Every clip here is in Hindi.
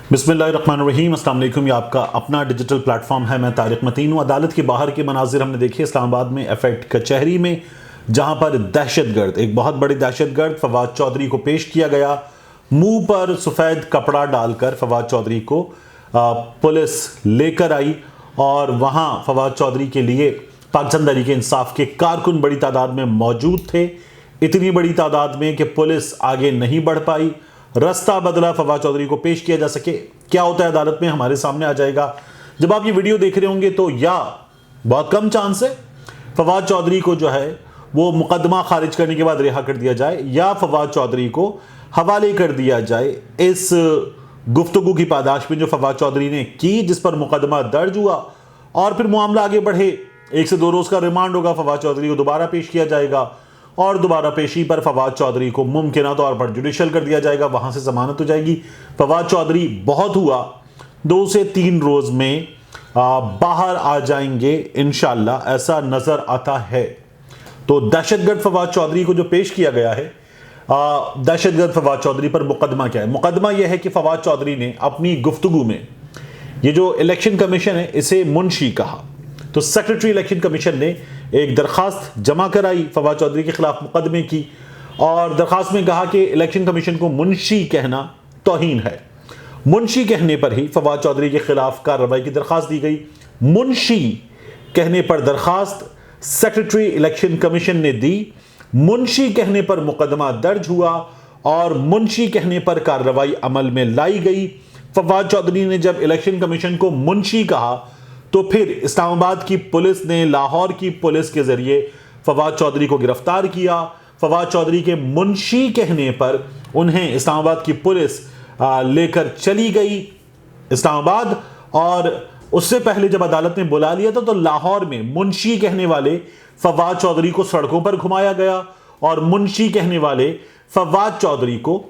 बिस्मिल्लाहिर्रहमानिर्रहीम, अस्सलाम वालेकुम। ये आपका अपना डिजिटल प्लेटफॉर्म है। मैं तारिक मतीन हूँ। अदालत के बाहर के मनाजिर हमने देखे इस्लामाबाद में एफएक्ट कचहरी में, जहाँ पर दहशतगर्द, एक बहुत बड़ी दहशतगर्द फवाद चौधरी को पेश किया गया। मुंह पर सफ़ेद कपड़ा डालकर फवाद चौधरी को पुलिस लेकर आई और वहाँ फवाद चौधरी के लिए पाकिस्तान तहरीक इंसाफ के कारकुन बड़ी तादाद में मौजूद थे। इतनी बड़ी तादाद में कि पुलिस आगे नहीं बढ़ पाई। रास्ता बदला फवाद चौधरी को पेश किया जा सके। क्या होता है अदालत में, हमारे सामने आ जाएगा। जब आप ये वीडियो देख रहे होंगे तो या बहुत कम चांस है फवाद चौधरी को जो है वो मुकदमा खारिज करने के बाद रिहा कर दिया जाए, या फवाद चौधरी को हवाले कर दिया जाए इस गुफ्तगू की पादाश में जो फवाद चौधरी ने की, जिस पर मुकदमा दर्ज हुआ और फिर मामला आगे बढ़े। 1 से 2 रोज का रिमांड होगा, फवाद चौधरी को दोबारा पेश किया जाएगा और दोबारा पेशी पर फवाद चौधरी को मुमकिन तौर पर जुडिशल कर दिया जाएगा, वहां से जमानत हो जाएगी। फवाद चौधरी बहुत हुआ 2 से 3 रोज में बाहर आ जाएंगे इंशाअल्लाह, ऐसा नजर आता है। तो दहशतगर्द फवाद चौधरी को जो पेश किया गया है, दहशतगर्द फवाद चौधरी पर मुकदमा क्या है? मुकदमा यह है कि फवाद चौधरी ने अपनी गुफ्तगू में, ये जो इलेक्शन कमीशन है इसे मुंशी कहा, तो सेक्रेटरी इलेक्शन कमीशन ने एक दरखास्त जमा कराई फवाद चौधरी के खिलाफ मुकदमे की, और दरखास्त में कहा कि इलेक्शन कमीशन को मुंशी कहना तौहीन है। मुंशी कहने पर ही फवाद चौधरी के खिलाफ कार्रवाई की दरखास्त दी गई। मुंशी कहने पर दरखास्त सेक्रेटरी इलेक्शन कमीशन ने दी, मुंशी कहने पर मुकदमा दर्ज हुआ और मुंशी कहने पर कार्रवाई अमल में लाई गई। फवाद चौधरी ने जब इलेक्शन कमीशन को मुंशी कहा तो फिर इस्लामाबाद की पुलिस ने लाहौर की पुलिस के जरिए फवाद चौधरी को गिरफ्तार किया। फवाद चौधरी के मुंशी कहने पर उन्हें इस्लामाबाद की पुलिस लेकर चली गई इस्लामाबाद, और उससे पहले जब अदालत ने बुला लिया था तो लाहौर में मुंशी कहने वाले फवाद चौधरी को सड़कों पर घुमाया गया और मुंशी कहने वाले फवाद चौधरी को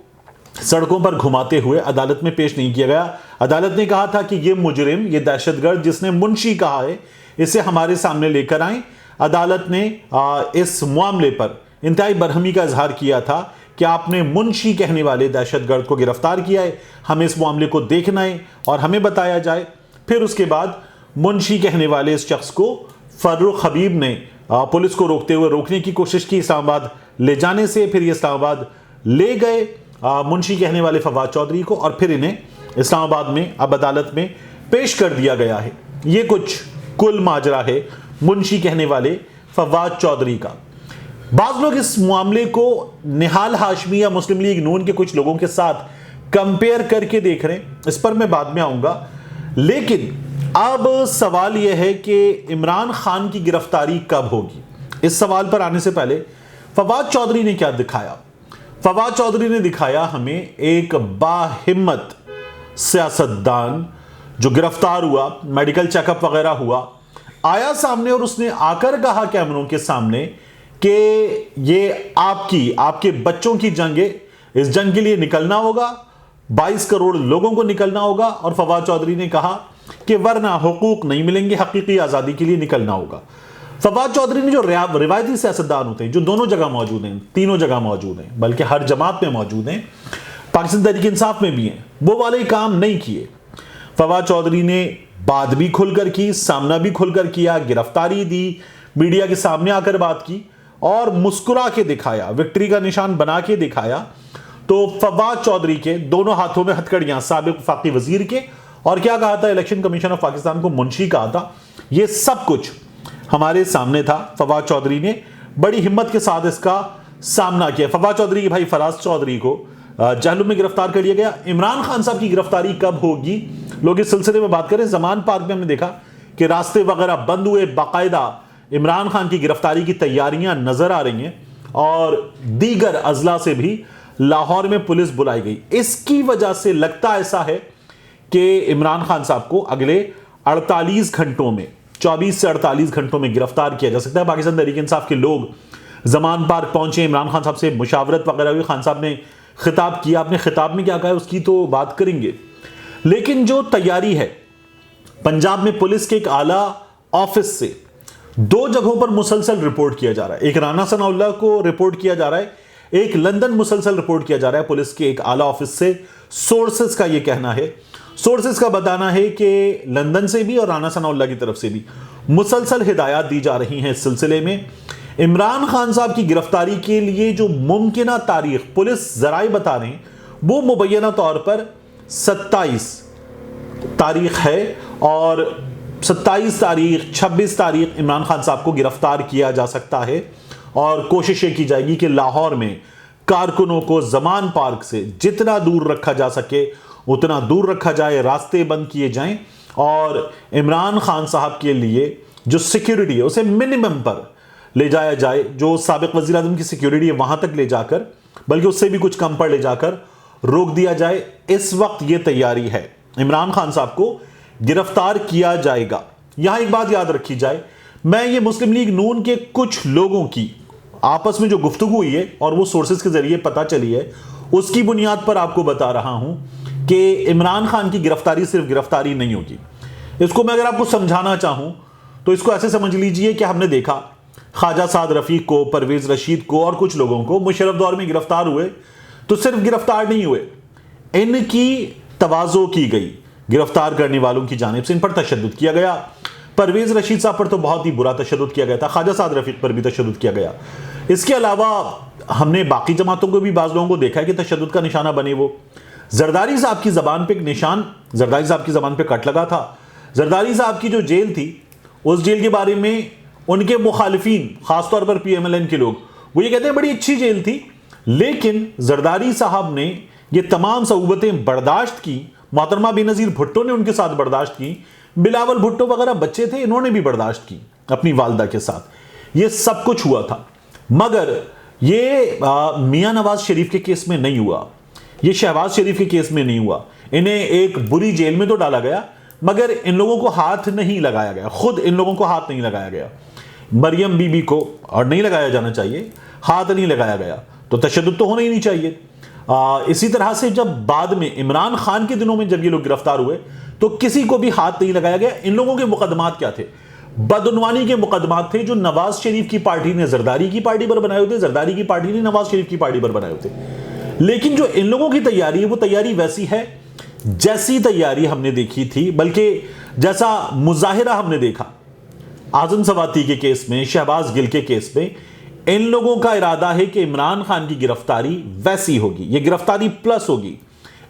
सड़कों पर घुमाते हुए अदालत में पेश नहीं किया गया। अदालत ने कहा था कि यह मुजरिम, यह दहशतगर्द जिसने मुंशी कहा है, इसे हमारे सामने लेकर आए। अदालत ने इस मामले पर इंतहाई बरहमी का इजहार किया था कि आपने मुंशी कहने वाले दहशतगर्द को गिरफ्तार किया है, हमें इस मामले को देखना है और हमें बताया जाए। फिर उसके बाद मुंशी कहने वाले इस शख्स को फर्रुख हबीब ने पुलिस को रोकने की कोशिश की इस्लामाबाद ले जाने से। फिर ये इस्लामाबाद ले गए मुंशी कहने वाले फवाद चौधरी को, और फिर इन्हें इस्लामाबाद में अब अदालत में पेश कर दिया गया है। ये कुछ कुल माजरा है मुंशी कहने वाले फवाद चौधरी का। बाज़ लोग इस मामले को निहाल हाशमी या मुस्लिम लीग नून के कुछ लोगों के साथ कंपेयर करके देख रहे हैं, इस पर मैं बाद में आऊंगा। लेकिन अब सवाल यह है कि इमरान खान की गिरफ्तारी कब होगी। इस सवाल पर आने से पहले फवाद चौधरी ने क्या दिखाया? फवाद चौधरी ने दिखाया हमें एक बाहिम्मत सियासतदान जो गिरफ्तार हुआ, मेडिकल चेकअप वगैरह हुआ, आया सामने और उसने आकर कहा कैमरों के सामने कि ये आपके बच्चों की जंग है, इस जंग के लिए निकलना होगा, 22 करोड़ लोगों को निकलना होगा। और फवाद चौधरी ने कहा कि वरना हुकूक नहीं मिलेंगे, हकीकी आज़ादी के लिए निकलना होगा। फवाद चौधरी ने जो रिवायती सियासतदान होते हैं, जो दोनों जगह मौजूद हैं, तीनों जगह मौजूद हैं, बल्कि हर जमात में मौजूद हैं, पाकिस्तान तहरीक इंसाफ में भी हैं, वो वाले काम नहीं किए। फवाद चौधरी ने बात भी खुलकर की, सामना भी खुलकर किया, गिरफ्तारी दी, मीडिया के सामने आकर बात की और मुस्कुरा के दिखाया, विक्ट्री का निशान बना के दिखाया। तो फवाद चौधरी के दोनों हाथों में हथकड़ियां, साबिक वफाकी वजीर के, और क्या कहा था, इलेक्शन कमीशन ऑफ पाकिस्तान को मुंशी कहा था, ये सब कुछ हमारे सामने था। फवाद चौधरी ने बड़ी हिम्मत के साथ इसका सामना किया। फवाद चौधरी के भाई फराज चौधरी को जहलुम में गिरफ्तार कर लिया गया। इमरान खान साहब की गिरफ्तारी कब होगी, लोग इस सिलसिले में बात करें। जमान पार्क में हमने देखा कि रास्ते वगैरह बंद हुए, बाकायदा इमरान खान की गिरफ्तारी की तैयारियां नजर आ रही हैं और दीगर अजला से भी लाहौर में पुलिस बुलाई गई। इसकी वजह से लगता ऐसा है कि इमरान खान साहब को अगले 48 घंटों में, 24 से 48 घंटों में गिरफ्तार किया जा सकता है। पाकिस्तान तहरीक इंसाफ के लोग जमान पार्क पहुंचे, इमरान खान साहब से मुशावरत वगैरह हुई, खान साहब ने खिताब किया। अपने खिताब में क्या कहा है उसकी तो बात करेंगे, लेकिन जो तैयारी है पंजाब में पुलिस के एक आला ऑफिस से 2 जगहों पर मुसलसल रिपोर्ट किया जा रहा है। एक राना सनाउल्लाह को रिपोर्ट किया जा रहा है, एक लंदन मुसलसल रिपोर्ट किया जा रहा है पुलिस के एक आला ऑफिस से। सोर्सेस का यह कहना है, सोर्सेस का बताना है कि लंदन से भी और राना सनाउल्लाह की तरफ से भी मुसलसल हिदायत दी जा रही हैं इस सिलसिले में। इमरान खान साहब की गिरफ्तारी के लिए जो मुमकिन तारीख पुलिस जराए बता रहे हैं वो मुबैना तौर पर 27 तारीख है, और 27 तारीख 26 तारीख इमरान खान साहब को गिरफ्तार किया जा सकता है। और कोशिशें की जाएगी कि लाहौर में कारकुनों को जमान पार्क से जितना दूर रखा जा सके उतना दूर रखा जाए, रास्ते बंद किए जाएं और इमरान खान साहब के लिए जो सिक्योरिटी है उसे मिनिमम पर ले जाया जाए। जो साबिक वज़ीर आज़म की सिक्योरिटी है वहां तक ले जाकर, बल्कि उससे भी कुछ कम पर ले जाकर रोक दिया जाए। इस वक्त यह तैयारी है, इमरान खान साहब को गिरफ्तार किया जाएगा। यहां एक बात याद रखी जाए, मैं ये मुस्लिम लीग नून के कुछ लोगों की आपस में जो गुफ्तगू हुई है और वो सोर्सेज के जरिए पता चली है उसकी बुनियाद पर आपको बता रहा हूं कि इमरान खान की गिरफ्तारी सिर्फ गिरफ्तारी नहीं होगी। इसको मैं अगर आपको समझाना चाहूं तो इसको ऐसे समझ लीजिए कि हमने देखा ख्वाजा साद रफीक को, परवेज रशीद को और कुछ लोगों को मुशर्रफ दौर में गिरफ्तार हुए तो सिर्फ गिरफ्तार नहीं हुए, इनकी तवाज़ो की गई, गिरफ्तार करने वालों की जानिब से इन पर तशद्दुद किया गया। परवेज रशीद साहब पर तो बहुत ही बुरा तशद्दुद किया गया था, ख्वाजा साद रफीक पर भी तशद्दुद किया गया। इसके अलावा हमने बाकी जमातों को भी बाज़ लोगों को देखा है कि तशद्दुद का निशाना बने। वो जरदारी साहब की ज़बान पे एक निशान, जरदारी साहब की ज़बान पे कट लगा था। जरदारी साहब की जो जेल थी उस जेल के बारे में उनके मुखालिफिन, खासतौर पर PMLN के लोग, वो ये कहते हैं बड़ी अच्छी जेल थी, लेकिन जरदारी साहब ने ये तमाम सऊबतें बर्दाश्त की। मोहतरमा बेनज़ीर भुट्टो ने उनके साथ बर्दाश्त की, बिलावल भुट्टो वगैरह बच्चे थे, इन्होंने भी बर्दाश्त की अपनी वालदा के साथ। ये सब कुछ हुआ था, मगर ये मियां नवाज शरीफ के केस में नहीं हुआ, ये शहबाज शरीफ के केस में नहीं हुआ। इन्हें एक बुरी जेल में तो डाला गया मगर इन लोगों को हाथ नहीं लगाया गया, खुद इन लोगों को हाथ नहीं लगाया गया। मरियम बीबी को, और नहीं लगाया जाना चाहिए, हाथ नहीं लगाया गया, तो तशद्दुद तो होना ही नहीं चाहिए। इसी तरह से जब बाद में इमरान खान के दिनों में जब ये लोग गिरफ्तार हुए तो किसी को भी हाथ नहीं लगाया गया। इन लोगों के मुकदमात क्या थे? बदउनवानी के मुकदमात थे जो नवाज शरीफ की पार्टी ने जरदारी की पार्टी पर बनाए होते, जरदारी की पार्टी ने नवाज शरीफ की पार्टी पर बनाए होते। लेकिन जो इन लोगों की तैयारी है वो तैयारी वैसी है जैसी तैयारी हमने देखी थी, बल्कि जैसा मुजाहिरा हमने देखा आजम सवाती के केस में, शहबाज गिल के केस में। इन लोगों का इरादा है कि इमरान खान की गिरफ्तारी वैसी होगी, ये गिरफ्तारी प्लस होगी,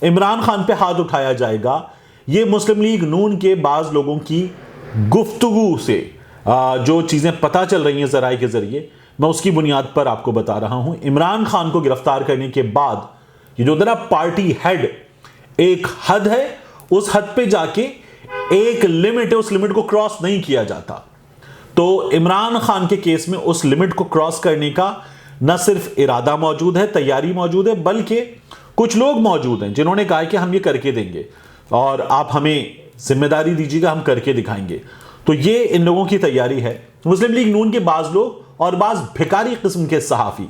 इमरान खान पे हाथ उठाया जाएगा। ये मुस्लिम लीग नून के बाज लोगों की गुफ्तगू से जो चीजें पता चल रही हैं जराए के जरिए, मैं उसकी बुनियाद पर आपको बता रहा हूं। इमरान खान को गिरफ्तार करने के बाद ये जो ना पार्टी हेड, एक हद है, उस हद पे जाके एक लिमिट है, उस लिमिट को क्रॉस नहीं किया जाता। तो इमरान खान के केस में उस लिमिट को क्रॉस करने का न सिर्फ इरादा मौजूद है, तैयारी मौजूद है, बल्कि कुछ लोग मौजूद हैं जिन्होंने कहा कि हम ये करके देंगे और आप हमें जिम्मेदारी दीजिएगा, हम करके दिखाएंगे। तो ये इन लोगों की तैयारी है। मुस्लिम लीग नून के बाज लोग और बाज भिखारी किस्म के सहाफी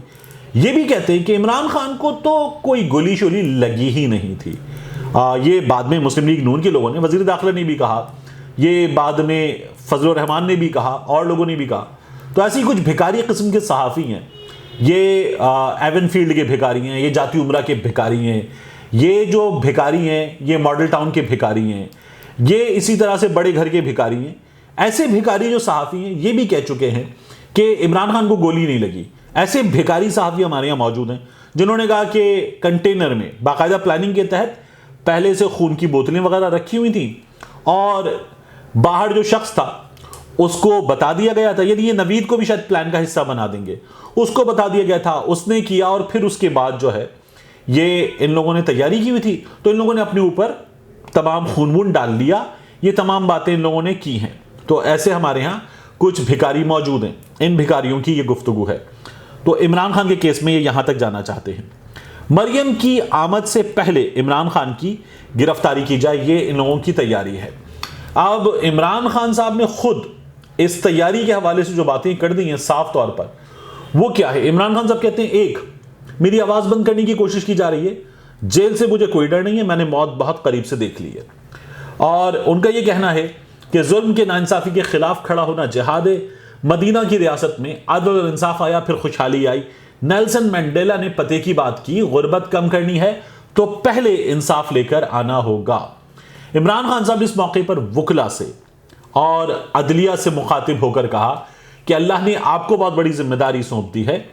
ये भी कहते हैं कि इमरान खान को तो कोई गोली शोली लगी ही नहीं थी। ये बाद में मुस्लिम लीग नून के लोगों ने, वजीर दाखिला ने भी कहा, ये बाद में फजलुर रहमान ने भी कहा और लोगों ने भी कहा। तो ऐसी कुछ भिखारी किस्म के सहाफ़ी हैं, ये एवनफील्ड के भिखारी हैं, ये जाती उमरा के भिखारी हैं, ये जो भिखारी हैं ये मॉडल टाउन के भिखारी हैं, ये इसी तरह से बड़े घर के भिखारी हैं। ऐसे भिखारी जो सहाफ़ी हैं ये भी कह चुके हैं कि इमरान खान को गोली नहीं लगी। ऐसे भिखारी सहाफ़ी हमारे यहाँ मौजूद हैं जिन्होंने कहा कि कंटेनर में बाकायदा प्लानिंग के तहत पहले से खून की बोतलें वगैरह रखी हुई थी और बाहर जो शख्स था उसको बता दिया गया था, यदि ये नवीद को भी शायद प्लान का हिस्सा बना देंगे, उसको बता दिया गया था, उसने किया और फिर उसके बाद जो है ये इन लोगों ने तैयारी की हुई थी, तो इन लोगों ने अपने ऊपर तमाम खून वून डाल लिया। ये तमाम बातें इन लोगों ने की हैं। तो ऐसे हमारे यहाँ कुछ भिखारी मौजूद हैं, इन भिखारियों की ये गुफ्तगू है। तो इमरान खान के केस में ये यहां तक जाना चाहते हैं, मरियम की आमद से पहले इमरान खान की गिरफ्तारी की जाए, ये इन लोगों की तैयारी है। अब इमरान खान साहब ने खुद इस तैयारी के हवाले से जो बातें कर दी हैं साफ तौर पर, वो क्या है? इमरान खान साहब कहते हैं, एक, मेरी आवाज बंद करने की कोशिश की जा रही है, जेल से मुझे कोई डर नहीं है, मैंने मौत बहुत करीब से देख ली है। और उनका यह कहना है कि जुल्म के नाइंसाफी के खिलाफ खड़ा होना जिहाद है। मदीना की रियासत में अदल और इंसाफ आया, फिर खुशहाली आई। नेल्सन मंडेला ने पते की बात की, गुर्बत कम करनी है तो पहले इंसाफ लेकर आना होगा। इमरान खान साहब ने इस मौके पर वकला से और अदलिया से मुखातिब होकर कहा कि अल्लाह ने आपको बहुत बड़ी जिम्मेदारी सौंप दी है,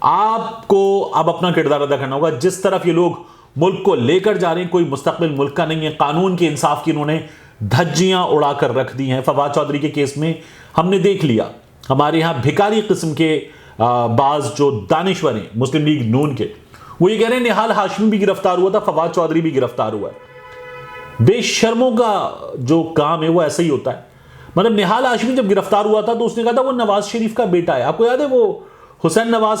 आपको अब अपना किरदार अदा करना होगा। जिस तरफ ये लोग मुल्क को लेकर जा रहे हैं, कोई मुस्तकबिल मुल्क का नहीं है। कानून के इंसाफ की इन्होंने धज्जियां उड़ाकर रख दी हैं। फवाद चौधरी के केस में हमने देख लिया, हमारे यहां भिखारी किस्म के बाज जो दानिश्वर हैं मुस्लिम लीग नून के, वो ये कह रहे हैं निहाल हाशमी भी गिरफ्तार हुआ था, फवाद चौधरी भी गिरफ्तार हुआ है। बेशर्मों का जो काम है वो ऐसा ही होता है। मतलब निहाल हाशमी जब गिरफ्तार हुआ था तो उसने कहा था वो नवाज शरीफ का बेटा है। आपको याद है वो हुसैन नवाज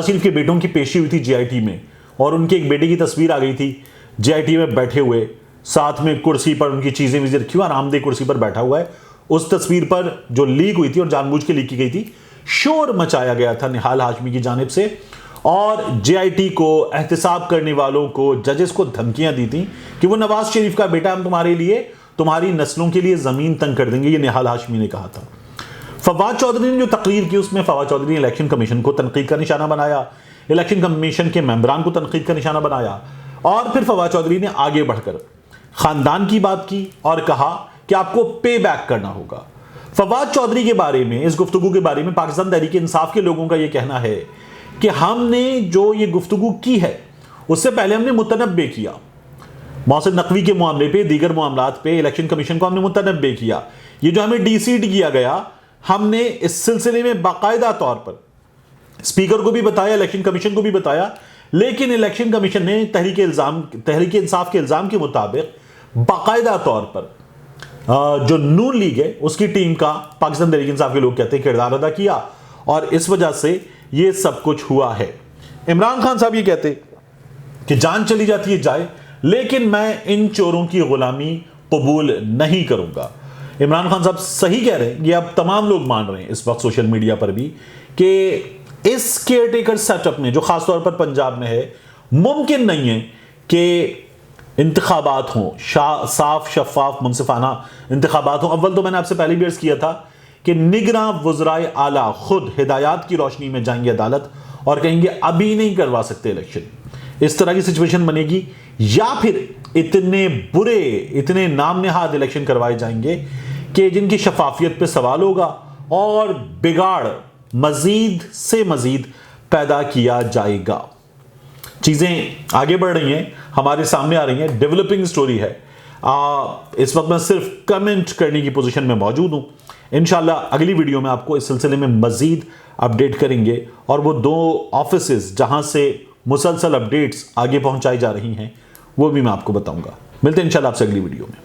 शरीफ के बेटों की पेशी हुई थी जीआईटी में, और उनके एक बेटे की तस्वीर आ गई थी जीआईटी में बैठे हुए, साथ में कुर्सी पर उनकी चीजें विजें रखी हुई, आरामदेह कुर्सी पर बैठा हुआ है। उस तस्वीर पर जो लीक हुई थी और जानबूझ के लीक की गई थी, शोर मचाया गया था निहाल हाशमी की जानिब से, और जीआईटी को, एहतसाब करने वालों को, जजेस को धमकियां दी थी कि वो नवाज शरीफ का बेटा, हम तुम्हारे लिए, तुम्हारी नस्लों के लिए जमीन तंग कर देंगे, ये निहाल हाशमी ने कहा था। फवाद चौधरी ने जो तकरीर की उसमें फवाद चौधरी ने इलेक्शन कमीशन को तनकीद का निशाना बनाया, इलेक्शन कमीशन के मेंबरान को तनकीद का निशाना बनाया, और फिर फवाद चौधरी ने आगे बढ़कर खानदान की बात की और कहा कि आपको पे बैक करना होगा। फवाद चौधरी के बारे में, इस गुफ्तगू के बारे में पाकिस्तान तहरीक इंसाफ के लोगों का यह कहना है कि हमने जो ये गुफ्तगू की है उससे पहले हमने मुतनब्बे किया, मोहसिन नकवी के मामले पे, दीगर मामलात पे इलेक्शन कमीशन को हमने मुतनब्बे किया। ये जो हमें डीसीड किया गया, हमने इस सिलसिले में बाकायदा तौर पर स्पीकर को भी बताया, इलेक्शन कमीशन को भी बताया, लेकिन इलेक्शन कमीशन ने तहरीक इंसाफ के इल्जाम के मुताबिक बाकायदा तौर पर जो नून लीग है उसकी टीम का, पाकिस्तान तहरीक इंसाफ के लोग कहते हैं, किरदार अदा किया, और इस वजह से ये सब कुछ हुआ है। इमरान खान साहब ये कहते कि जान चली जाती है जाए, लेकिन मैं इन चोरों की गुलामी कबूल नहीं करूंगा। इमरान खान साहब सही कह रहे हैं, ये अब तमाम लोग मान रहे हैं इस वक्त सोशल मीडिया पर भी, कि इस केयरटेकर सेटअप में जो खासतौर पर पंजाब में है, मुमकिन नहीं है कि इंतखाबात हों, साफ शफाफ मुनसिफाना इंतखाबात हों। अव्वल तो मैंने आपसे पहले भी अर्ज किया था कि निगरां वज़राए आला खुद हिदायत की रोशनी में जाएंगे अदालत और कहेंगे अभी नहीं करवा सकते इलेक्शन। इस तरह की सिचुएशन बनेगी, या फिर इतने बुरे, इतने नाम नेहाद इलेक्शन करवाए जाएंगे कि जिनकी शफाफियत पे सवाल होगा और बिगाड़ मजीद से मजीद पैदा किया जाएगा। चीजें आगे बढ़ रही हैं, हमारे सामने आ रही हैं, डेवलपिंग स्टोरी है। इस वक्त मैं सिर्फ कमेंट करने की पोजीशन में मौजूद हूं। इंशाल्लाह अगली वीडियो में आपको इस सिलसिले में मजीद अपडेट करेंगे, और वो 2 ऑफिसेस जहां से मुसलसल अपडेट्स आगे पहुंचाई जा रही हैं वो भी मैं आपको बताऊंगा। मिलते हैं इंशाल्लाह आपसे अगली वीडियो में।